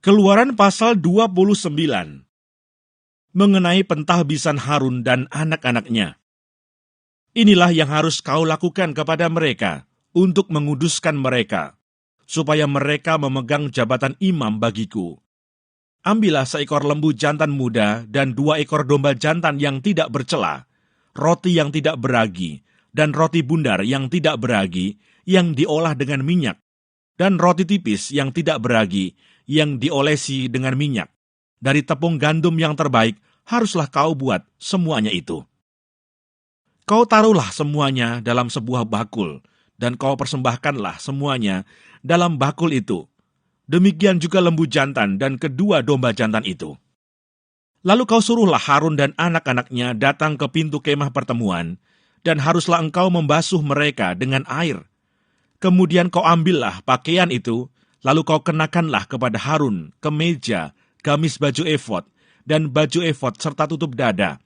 Keluaran pasal 29 mengenai pentahbisan Harun dan anak-anaknya. Inilah yang harus kau lakukan kepada mereka untuk menguduskan mereka, supaya mereka memegang jabatan imam bagiku. Ambillah seekor lembu jantan muda dan 2 ekor domba jantan yang tidak bercela, roti yang tidak beragi, dan roti bundar yang tidak beragi, yang diolah dengan minyak, dan roti tipis yang tidak beragi, yang diolesi dengan minyak. Dari tepung gandum yang terbaik, haruslah kau buat semuanya itu. Kau taruhlah semuanya dalam sebuah bakul, dan kau persembahkanlah semuanya dalam bakul itu. Demikian juga lembu jantan dan kedua domba jantan itu. Lalu kau suruhlah Harun dan anak-anaknya datang ke pintu kemah pertemuan, dan haruslah engkau membasuh mereka dengan air. Kemudian kau ambillah pakaian itu, lalu kau kenakanlah kepada Harun kemeja, gamis baju efod, dan baju efod serta tutup dada.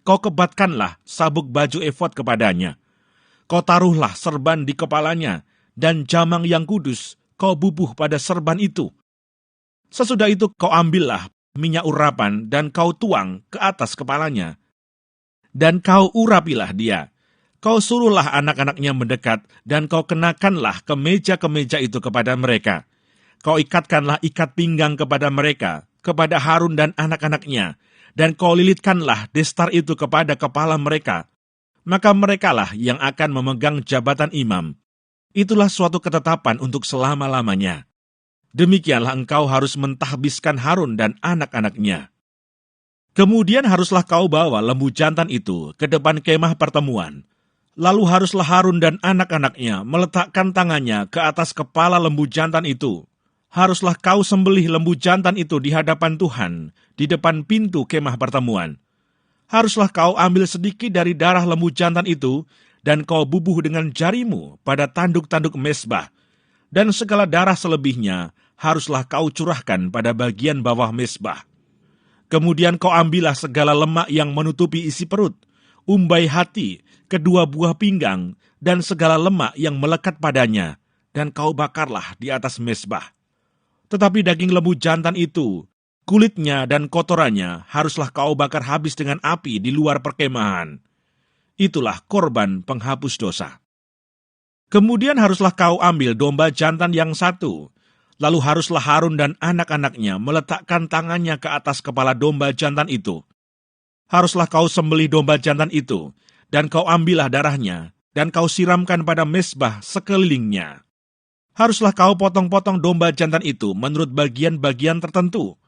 Kau kebatkanlah sabuk baju efod kepadanya. Kau taruhlah serban di kepalanya, dan jamang yang kudus kau bubuh pada serban itu. Sesudah itu kau ambillah minyak urapan, dan kau tuang ke atas kepalanya. Dan kau urapilah dia. Kau suruhlah anak-anaknya mendekat, dan kau kenakanlah kemeja-kemeja itu kepada mereka. Kau ikatkanlah ikat pinggang kepada mereka, kepada Harun dan anak-anaknya, dan kau lilitkanlah destar itu kepada kepala mereka. Maka merekalah yang akan memegang jabatan imam. Itulah suatu ketetapan untuk selama-lamanya. Demikianlah engkau harus mentahbiskan Harun dan anak-anaknya. Kemudian haruslah kau bawa lembu jantan itu ke depan kemah pertemuan. Lalu haruslah Harun dan anak-anaknya meletakkan tangannya ke atas kepala lembu jantan itu. Haruslah kau sembelih lembu jantan itu di hadapan Tuhan, di depan pintu kemah pertemuan. Haruslah kau ambil sedikit dari darah lembu jantan itu, dan kau bubuh dengan jarimu pada tanduk-tanduk mezbah. Dan segala darah selebihnya haruslah kau curahkan pada bagian bawah mezbah. Kemudian kau ambillah segala lemak yang menutupi isi perut, umbai hati, kedua buah pinggang, dan segala lemak yang melekat padanya, dan kau bakarlah di atas mezbah. Tetapi daging lembu jantan itu, kulitnya dan kotorannya haruslah kau bakar habis dengan api di luar perkemahan. Itulah korban penghapus dosa. Kemudian haruslah kau ambil domba jantan yang 1, lalu haruslah Harun dan anak-anaknya meletakkan tangannya ke atas kepala domba jantan itu. Haruslah kau sembelih domba jantan itu, dan kau ambillah darahnya, dan kau siramkan pada mezbah sekelilingnya. Haruslah kau potong-potong domba jantan itu menurut bagian-bagian tertentu.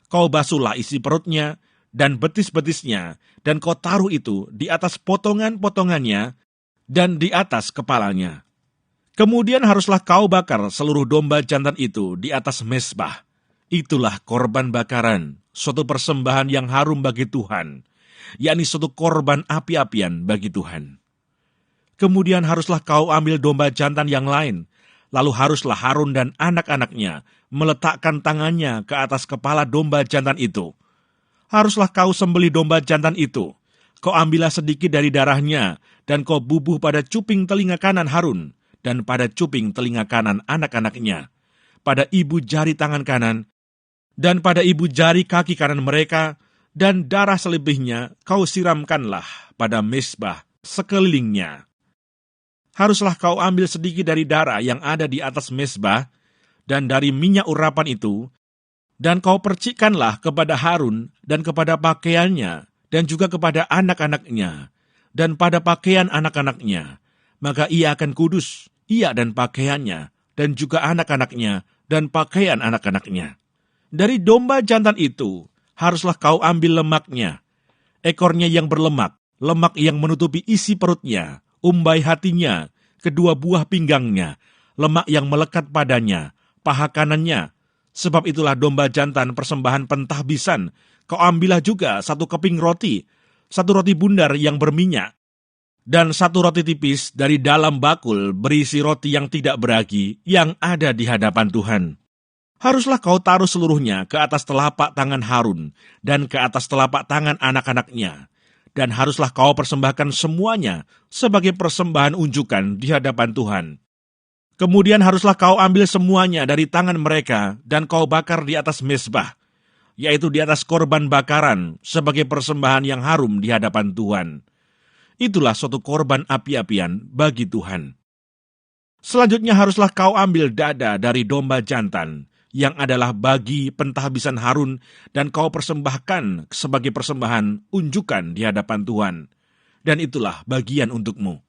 Kau basuhlah isi perutnya dan betis-betisnya, dan kau taruh itu di atas potongan-potongannya dan di atas kepalanya. Kemudian haruslah kau bakar seluruh domba jantan itu di atas mezbah. Itulah korban bakaran, suatu persembahan yang harum bagi Tuhan, yakni suatu korban api-apian bagi Tuhan. Kemudian haruslah kau ambil domba jantan yang lain, lalu haruslah Harun dan anak-anaknya meletakkan tangannya ke atas kepala domba jantan itu. Haruslah kau sembelih domba jantan itu. Kau ambillah sedikit dari darahnya, dan kau bubuh pada cuping telinga kanan Harun, dan pada cuping telinga kanan anak-anaknya, pada ibu jari tangan kanan, dan pada ibu jari kaki kanan mereka, dan darah selebihnya kau siramkanlah pada mezbah sekelilingnya. Haruslah kau ambil sedikit dari darah yang ada di atas mezbah, dan dari minyak urapan itu, dan kau percikkanlah kepada Harun dan kepada pakaiannya, dan juga kepada anak-anaknya, dan pada pakaian anak-anaknya. Maka ia akan kudus, ia dan pakaiannya, dan juga anak-anaknya, dan pakaian anak-anaknya. Dari domba jantan itu, haruslah kau ambil lemaknya, ekornya yang berlemak, lemak yang menutupi isi perutnya, umbai hatinya, kedua buah pinggangnya, lemak yang melekat padanya, paha kanannya. Sebab itulah domba jantan persembahan pentahbisan. Kau ambillah juga 1 keping roti, 1 roti bundar yang berminyak, dan 1 roti tipis dari dalam bakul berisi roti yang tidak beragi yang ada di hadapan Tuhan. Haruslah kau taruh seluruhnya ke atas telapak tangan Harun dan ke atas telapak tangan anak-anaknya. Dan haruslah kau persembahkan semuanya sebagai persembahan unjukan di hadapan Tuhan. Kemudian haruslah kau ambil semuanya dari tangan mereka dan kau bakar di atas mezbah, yaitu di atas korban bakaran sebagai persembahan yang harum di hadapan Tuhan. Itulah suatu korban api-apian bagi Tuhan. Selanjutnya haruslah kau ambil dada dari domba jantan, yang adalah bagi pentahbisan Harun, dan kau persembahkan sebagai persembahan unjukan di hadapan Tuhan. Dan itulah bagian untukmu.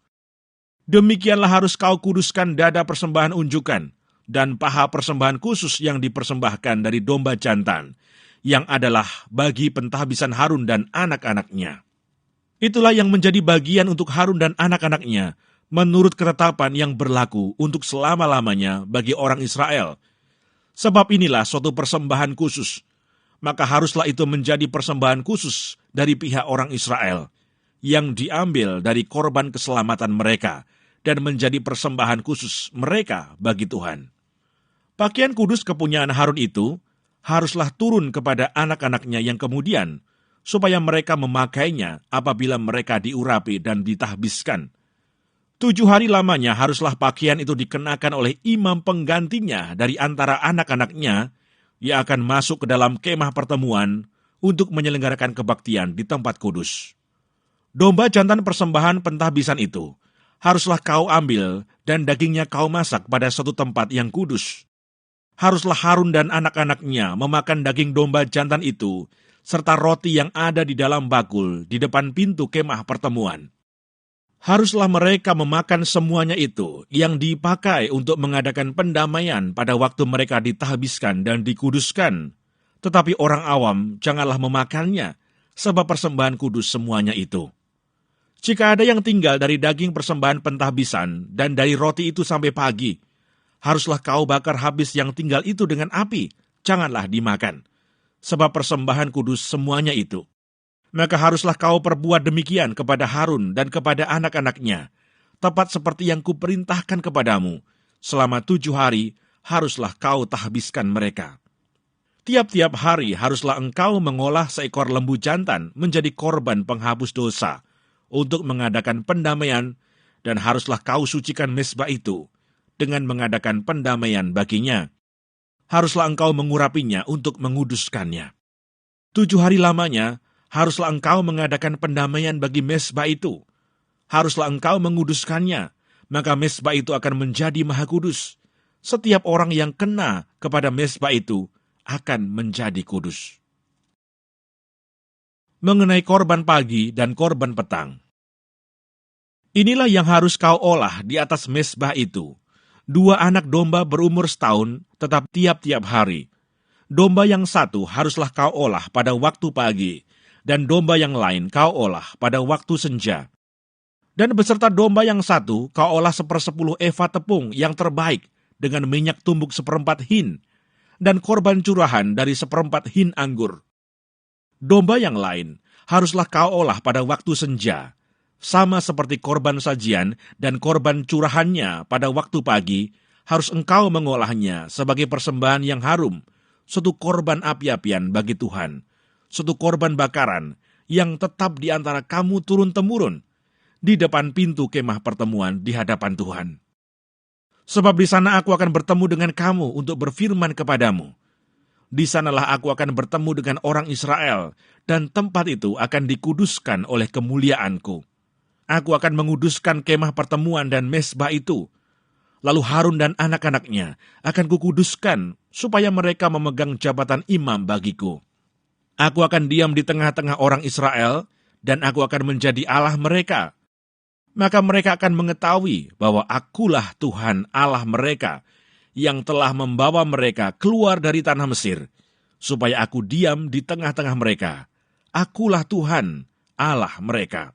Demikianlah harus kau kuduskan dada persembahan unjukan, dan paha persembahan khusus yang dipersembahkan dari domba jantan, yang adalah bagi pentahbisan Harun dan anak-anaknya. Itulah yang menjadi bagian untuk Harun dan anak-anaknya, menurut ketetapan yang berlaku untuk selama-lamanya bagi orang Israel. Sebab inilah suatu persembahan khusus, maka haruslah itu menjadi persembahan khusus dari pihak orang Israel, yang diambil dari korban keselamatan mereka, dan menjadi persembahan khusus mereka bagi Tuhan. Pakaian kudus kepunyaan Harun itu haruslah turun kepada anak-anaknya yang kemudian, supaya mereka memakainya apabila mereka diurapi dan ditahbiskan. 7 hari lamanya haruslah pakaian itu dikenakan oleh imam penggantinya dari antara anak-anaknya, yang akan masuk ke dalam kemah pertemuan untuk menyelenggarakan kebaktian di tempat kudus. Domba jantan persembahan pentahbisan itu haruslah kau ambil dan dagingnya kau masak pada suatu tempat yang kudus. Haruslah Harun dan anak-anaknya memakan daging domba jantan itu, serta roti yang ada di dalam bakul di depan pintu kemah pertemuan. Haruslah mereka memakan semuanya itu yang dipakai untuk mengadakan pendamaian pada waktu mereka ditahbiskan dan dikuduskan. Tetapi orang awam janganlah memakannya, sebab persembahan kudus semuanya itu. Jika ada yang tinggal dari daging persembahan pentahbisan dan dari roti itu sampai pagi, haruslah kau bakar habis yang tinggal itu dengan api, janganlah dimakan. Sebab persembahan kudus semuanya itu. Maka haruslah kau perbuat demikian kepada Harun dan kepada anak-anaknya, tepat seperti yang kuperintahkan kepadamu. Selama 7 hari haruslah kau tahbiskan mereka. Tiap-tiap hari haruslah engkau mengolah seekor lembu jantan menjadi korban penghapus dosa, untuk mengadakan pendamaian, dan haruslah kau sucikan mezbah itu, dengan mengadakan pendamaian baginya. Haruslah engkau mengurapinya untuk menguduskannya. 7 hari lamanya, haruslah engkau mengadakan pendamaian bagi mezbah itu. Haruslah engkau menguduskannya, maka mezbah itu akan menjadi maha kudus. Setiap orang yang kena kepada mezbah itu akan menjadi kudus. Mengenai korban pagi dan korban petang. Inilah yang harus kau olah di atas mezbah itu. 2 anak domba berumur setahun, tetap tiap-tiap hari. Domba yang satu haruslah kau olah pada waktu pagi, dan domba yang lain kau olah pada waktu senja. Dan beserta domba yang satu kau olah 1/10 eva tepung yang terbaik dengan minyak tumbuk 1/4 hin, dan korban curahan dari 1/4 hin anggur. Domba yang lain haruslah kau olah pada waktu senja, sama seperti korban sajian dan korban curahannya pada waktu pagi, harus engkau mengolahnya sebagai persembahan yang harum, suatu korban api-apian bagi Tuhan, suatu korban bakaran yang tetap di antara kamu turun-temurun, di depan pintu kemah pertemuan di hadapan Tuhan. Sebab di sana aku akan bertemu dengan kamu untuk berfirman kepadamu. Di sanalah aku akan bertemu dengan orang Israel, dan tempat itu akan dikuduskan oleh kemuliaanku. Aku akan menguduskan kemah pertemuan dan mezbah itu. Lalu Harun dan anak-anaknya akan kukuduskan, supaya mereka memegang jabatan imam bagiku. Aku akan diam di tengah-tengah orang Israel, dan aku akan menjadi Allah mereka. Maka mereka akan mengetahui bahwa akulah Tuhan Allah mereka, yang telah membawa mereka keluar dari tanah Mesir, supaya aku diam di tengah-tengah mereka. Akulah Tuhan Allah mereka.